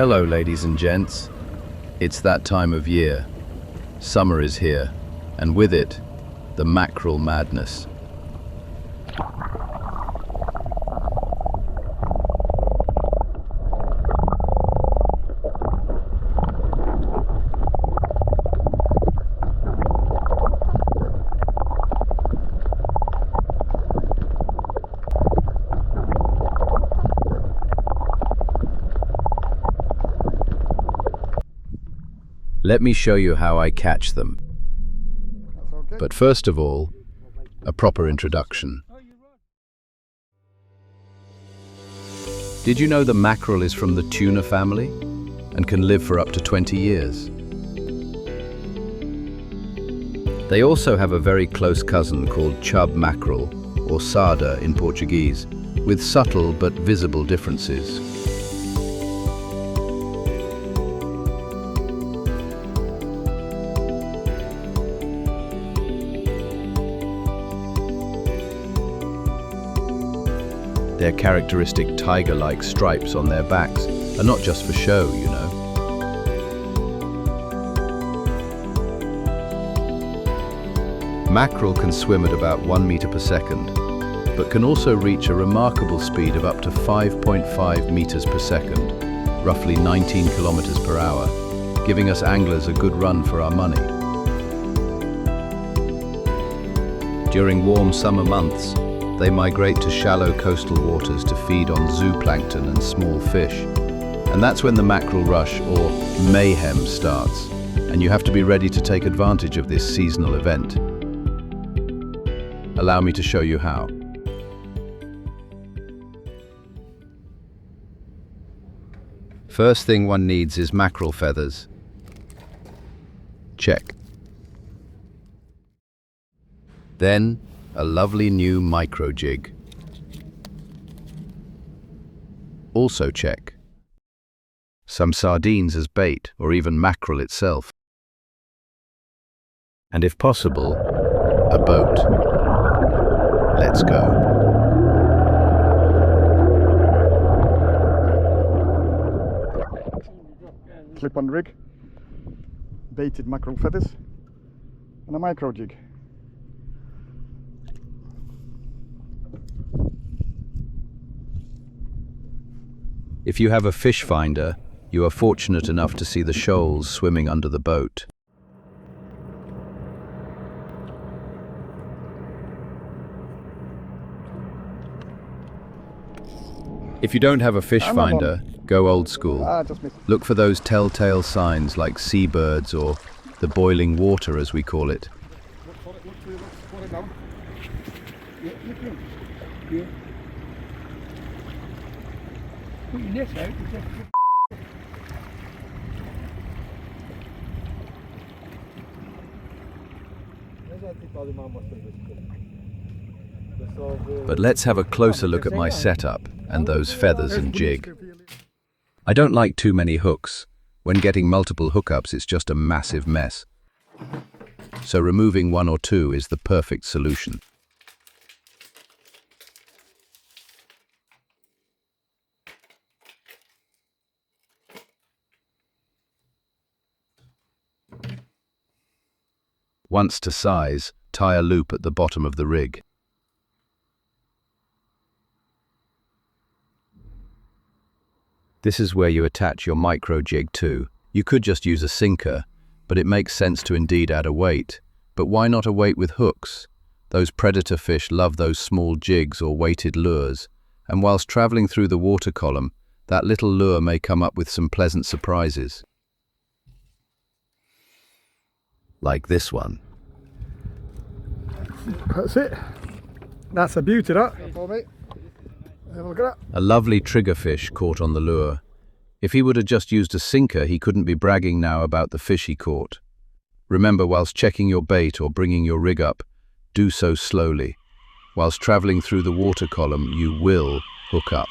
Hello, ladies and gents. It's that time of year. Summer is here, and with it, the mackerel madness. Let me show you how I catch them. But first of all, a proper introduction. Did you know the mackerel is from the tuna family and can live for up to 20 years? They also have a very close cousin called chub mackerel, or sarda in Portuguese, with subtle but visible differences. Their characteristic tiger-like stripes on their backs are not just for show, you know. Mackerel can swim at about 1 meter per second, but can also reach a remarkable speed of up to 5.5 meters per second, roughly 19 kilometers per hour, giving us anglers a good run for our money. During warm summer months, they migrate to shallow coastal waters to feed on zooplankton and small fish. And that's when the mackerel rush, or mayhem, starts, and you have to be ready to take advantage of this seasonal event. Allow me to show you how. First thing one needs is mackerel feathers. Check. Then, a lovely new micro jig. Also check. Some sardines as bait, or even mackerel itself. And if possible, a boat. Let's go. Clip on rig, baited mackerel feathers, and a micro jig. If you have a fish finder, you are fortunate enough to see the shoals swimming under the boat. If you don't have a fish finder, go old school. Look for those telltale signs like seabirds or the boiling water, as we call it. But let's have a closer look at my setup and those feathers and jig. I don't like too many hooks. When getting multiple hookups, it's just a massive mess. So removing one or two is the perfect solution. Once to size, tie a loop at the bottom of the rig. This is where you attach your micro jig to. You could just use a sinker, but it makes sense to indeed add a weight. But why not a weight with hooks? Those predator fish love those small jigs or weighted lures, and whilst traveling through the water column, that little lure may come up with some pleasant surprises. Like this one. That's it. That's a beauty, that. Have a look at that. A lovely triggerfish caught on the lure. If he would have just used a sinker, he couldn't be bragging now about the fish he caught. Remember, whilst checking your bait or bringing your rig up, do so slowly. Whilst traveling through the water column, you will hook up.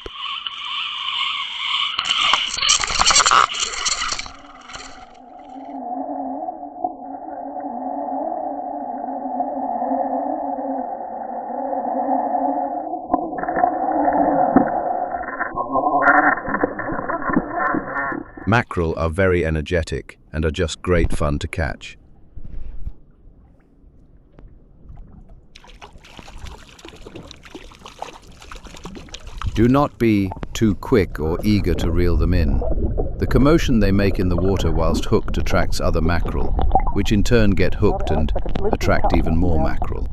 Mackerel are very energetic and are just great fun to catch. Do not be too quick or eager to reel them in. The commotion they make in the water whilst hooked attracts other mackerel, which in turn get hooked and attract even more mackerel.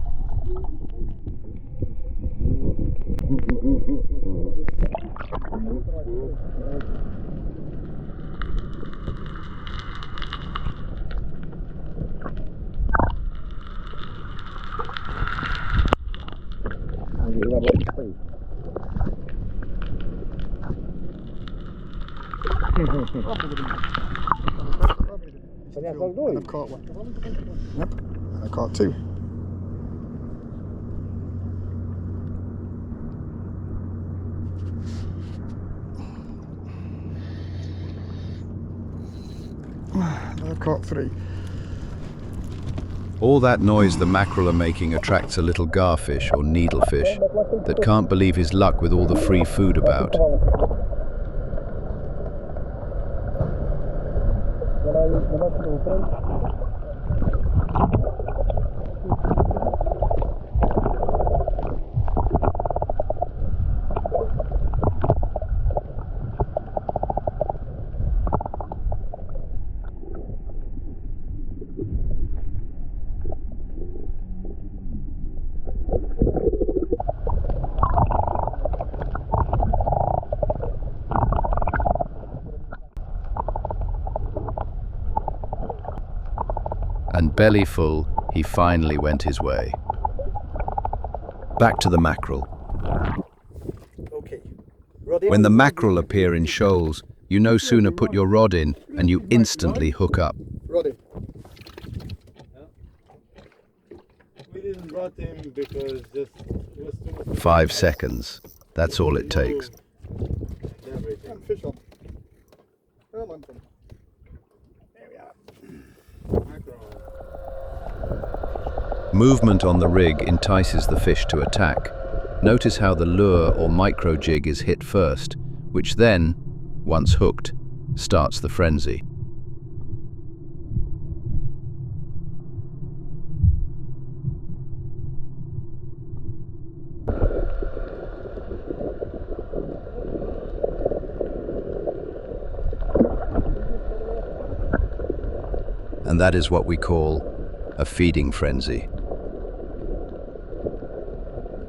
And I've caught one. Yep, and I caught two. And I've caught three. All that noise the mackerel are making attracts a little garfish or needlefish that can't believe his luck with all the free food about. And belly full, he finally went his way. Back to the mackerel. Okay. When the mackerel appear in shoals, you no sooner put your rod in and you instantly hook up. Roddy. We didn't rot him because just it was too much. 5 seconds. That's all it takes. Everything. Fish on. Come on. There we are. Movement on the rig entices the fish to attack. Notice how the lure or micro jig is hit first, which then, once hooked, starts the frenzy. And that is what we call a feeding frenzy.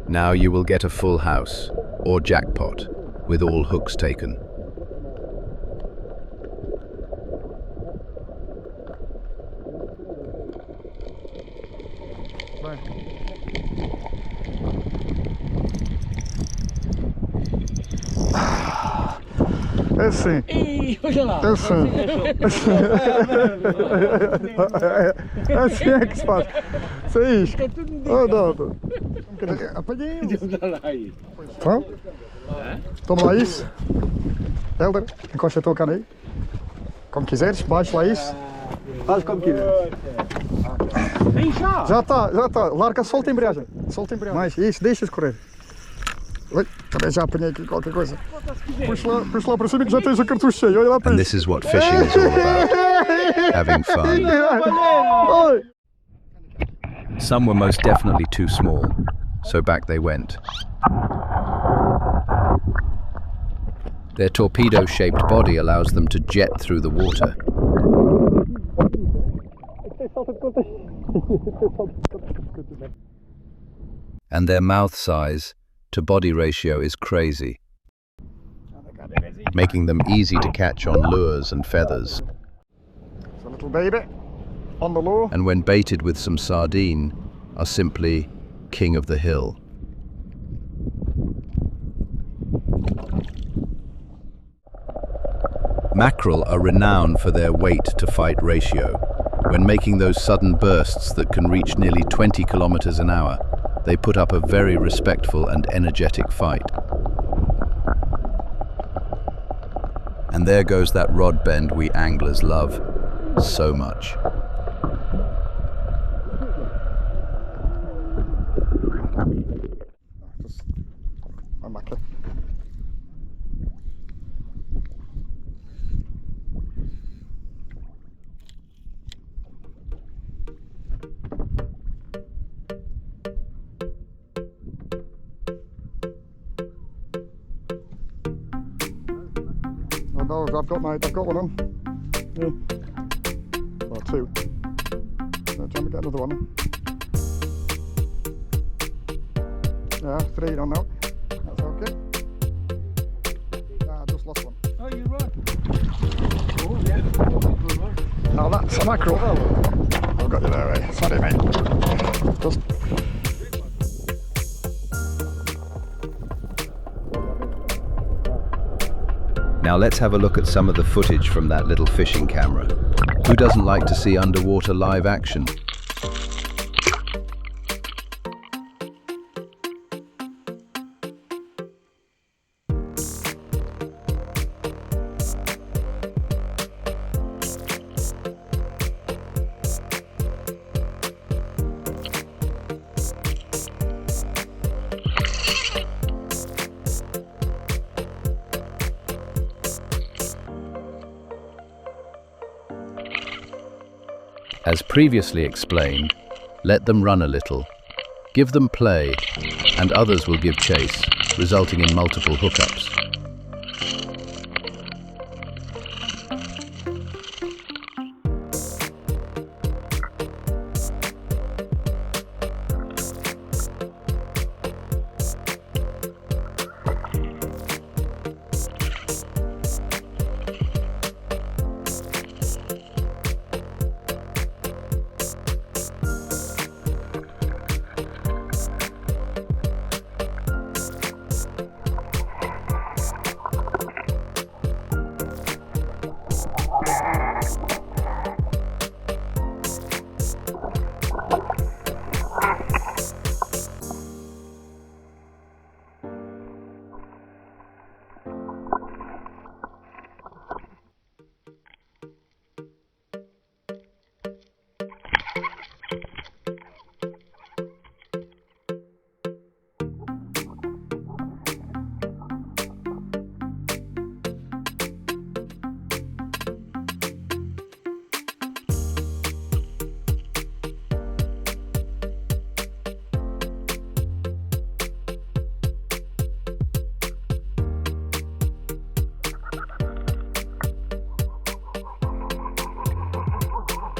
Now you will get a full house, or jackpot, with all hooks taken. É sim. Ih, olha lá. É sim. É sim é que se faz. Isso é isto. Oh, não. Apanhei. Então? Toma lá isso. Helder, encosta a tua cana aí. Como quiseres, baixa lá isso. Faz como quiseres. Já está. Larga, solta a embreagem. Mais, isso, deixa escorrer. Oi, também já apanhei aqui qualquer coisa. Puxa lá para cima que já tens o cartucho cheio. Olha lá para And isso. this is what fishing is all about. Having fun. Oi. Some were most definitely too small, so back they went. Their torpedo-shaped body allows them to jet through the water. And their mouth size to body ratio is crazy, making them easy to catch on lures and feathers. It's a little baby on the lure. And when baited with some sardine, are simply king of the hill. Mackerel are renowned for their weight to fight ratio. When making those sudden bursts that can reach nearly 20 kilometers an hour, they put up a very respectful and energetic fight. And there goes that rod bend we anglers love so much. My mackerel. those I've got, mate. I've got one on. Yeah. Well, two. Trying to get another one. Yeah, three on now. That's okay. I just lost one. Oh, you're right. Oh, yeah. Now that's a mackerel. I've got you there, eh? Sorry, mate. Just... Now let's have a look at some of the footage from that little fishing camera. Who doesn't like to see underwater live action? As previously explained, let them run a little, give them play, and others will give chase, resulting in multiple hookups.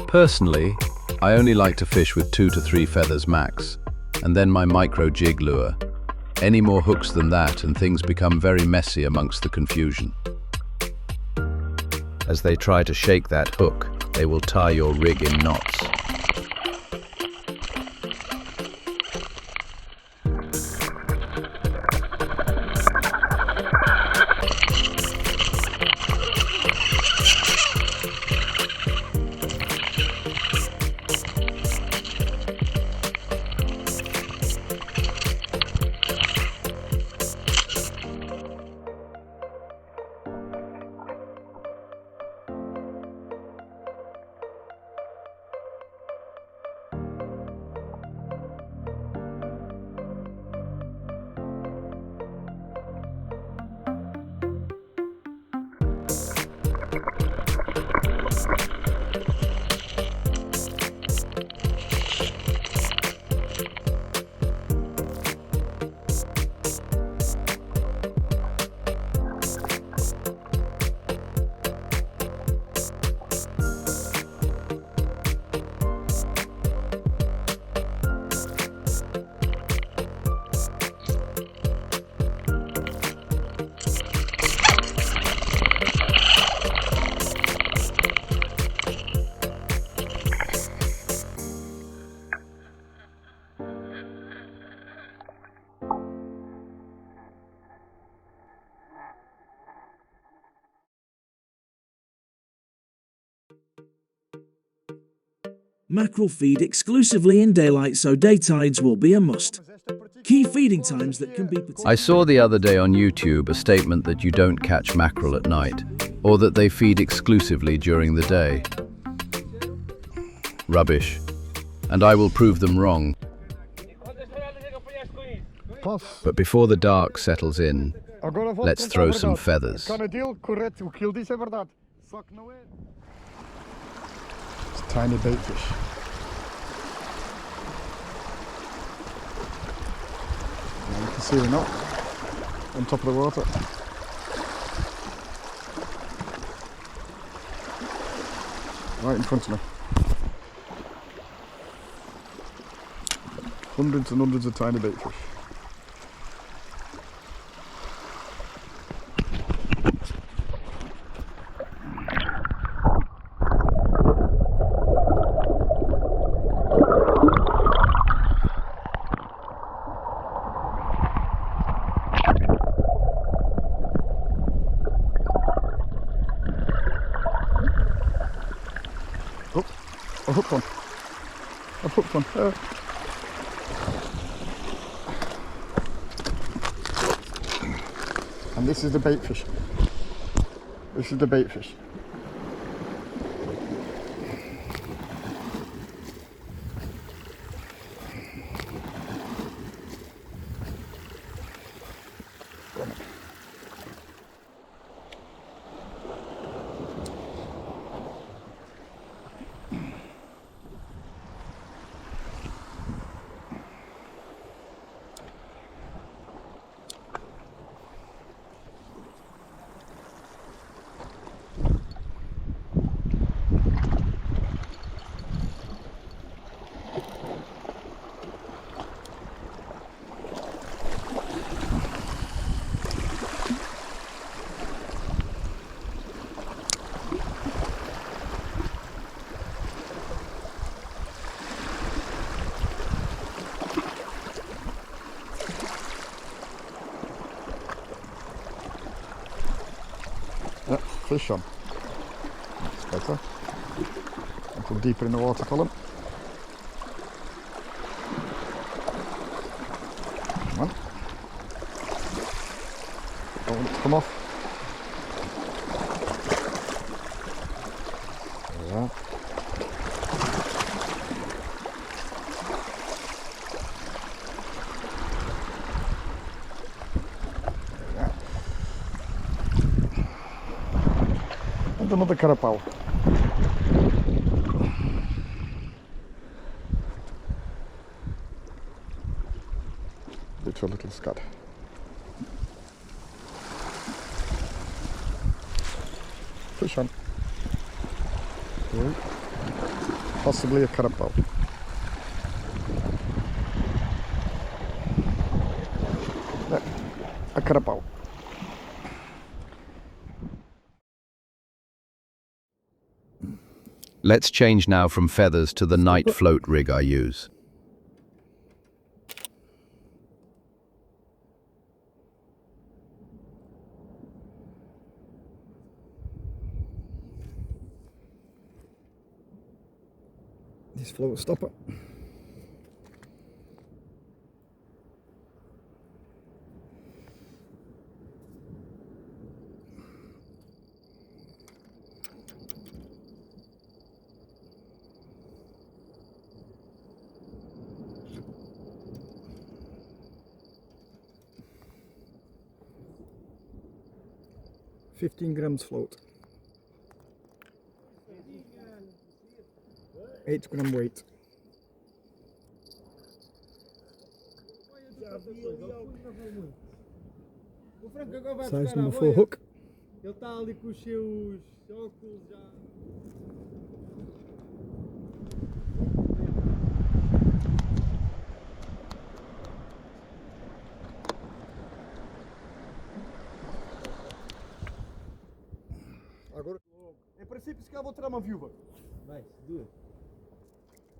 Personally, I only like to fish with 2 to 3 feathers max, and then my micro jig lure. Any more hooks than that and things become very messy amongst the confusion. As they try to shake that hook, they will tie your rig in knots. Mackerel feed exclusively in daylight, so day tides will be a must. Key feeding times that can be I saw the other day on YouTube a statement that you don't catch mackerel at night, or that they feed exclusively during the day. Rubbish. And I will prove them wrong. But before the dark settles in, let's throw some feathers. Tiny bait fish. Yeah, you can see the knot on top of the water. right in front of me. Hundreds and hundreds of tiny bait fish. Oh, I hooked one. I've hooked one. And this is the bait fish. This is the bait fish. Yep, fish on. That's better. A little deeper in the water column. Come on. Don't want it to come off. There we are. And another carapau. Bit of a little scud. Fish on. Possibly a carapau. Yeah, a carapau. Let's change now from feathers to the night float rig I use. This float stopper. $15 grams float. 8 gram weight. Size number 4 hook. Ele está ali com os seus óculos já. Agora, em princípio, se calhar vou tirar uma viúva. Vai, duas.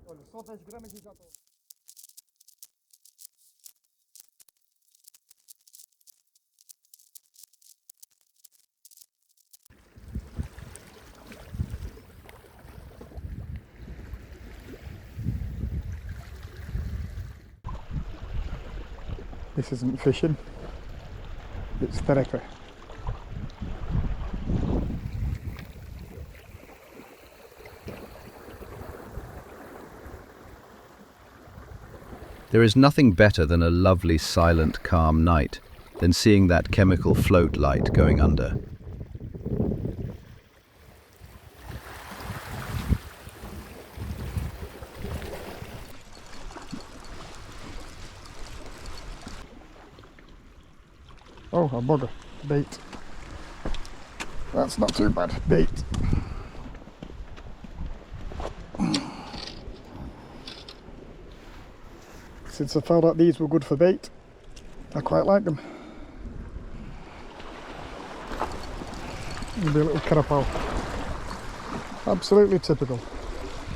Olha, só 10 gramas e já estou. This isn't fishing, it's therapy. There is nothing better than a lovely, silent, calm night than seeing that chemical float light going under. Oh, a bugger. Bait. That's not too bad. Bait. since I found out these were good for bait. I quite like them. Maybe a little carapace. Absolutely typical.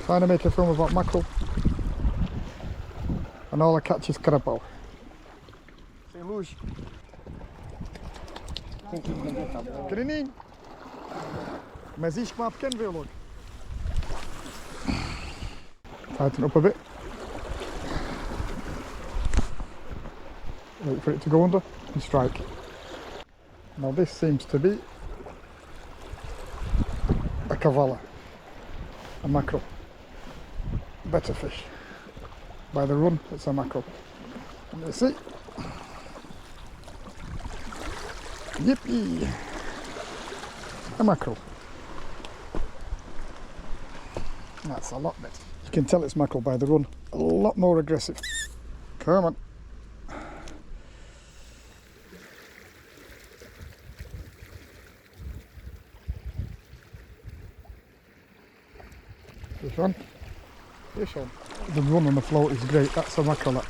Trying to make a film about mackerel, and all I catch is carapace. Sem luz. Pequenininho. Mas isto que é pequeno, vê logo. Tighten up a bit. Wait for it to go under and strike. Now this seems to be a cavalla, a mackerel. Better fish. By the run, it's a mackerel. And you see. Yippee! A mackerel. That's a lot better. You can tell it's mackerel by the run. A lot more aggressive. Come on. Fish on. Fish on. The run on the float is great. That's a mackerel. That.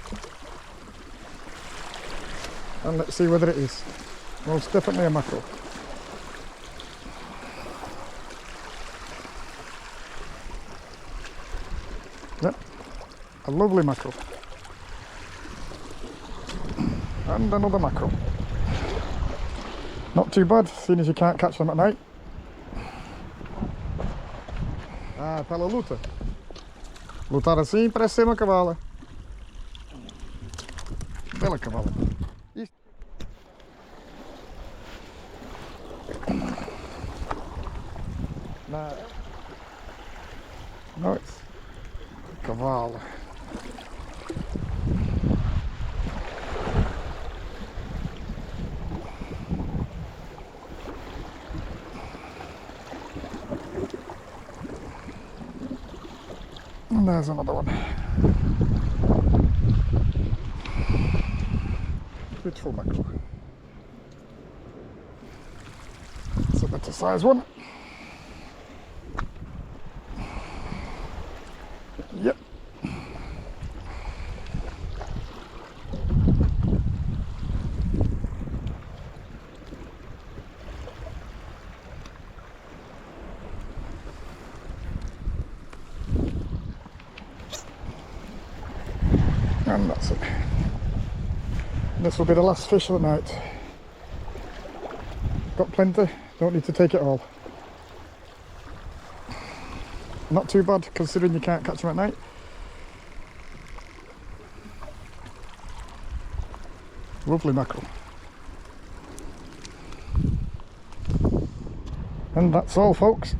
And let's see whether it is. Most definitely a mackerel. Yep, a lovely mackerel. And another mackerel. Not too bad, seeing as you can't catch them at night. Ah, ela luta. Lutar assim parece ser uma cavala. Bela cavala. Isto. No, it's cavalo. And there's another one. Beautiful mackerel. It's a better size one. Yep. And that's it. This will be the last fish of the night. Got plenty, don't need to take it all. Not too bad considering you can't catch them at night. Lovely mackerel. And that's all, folks.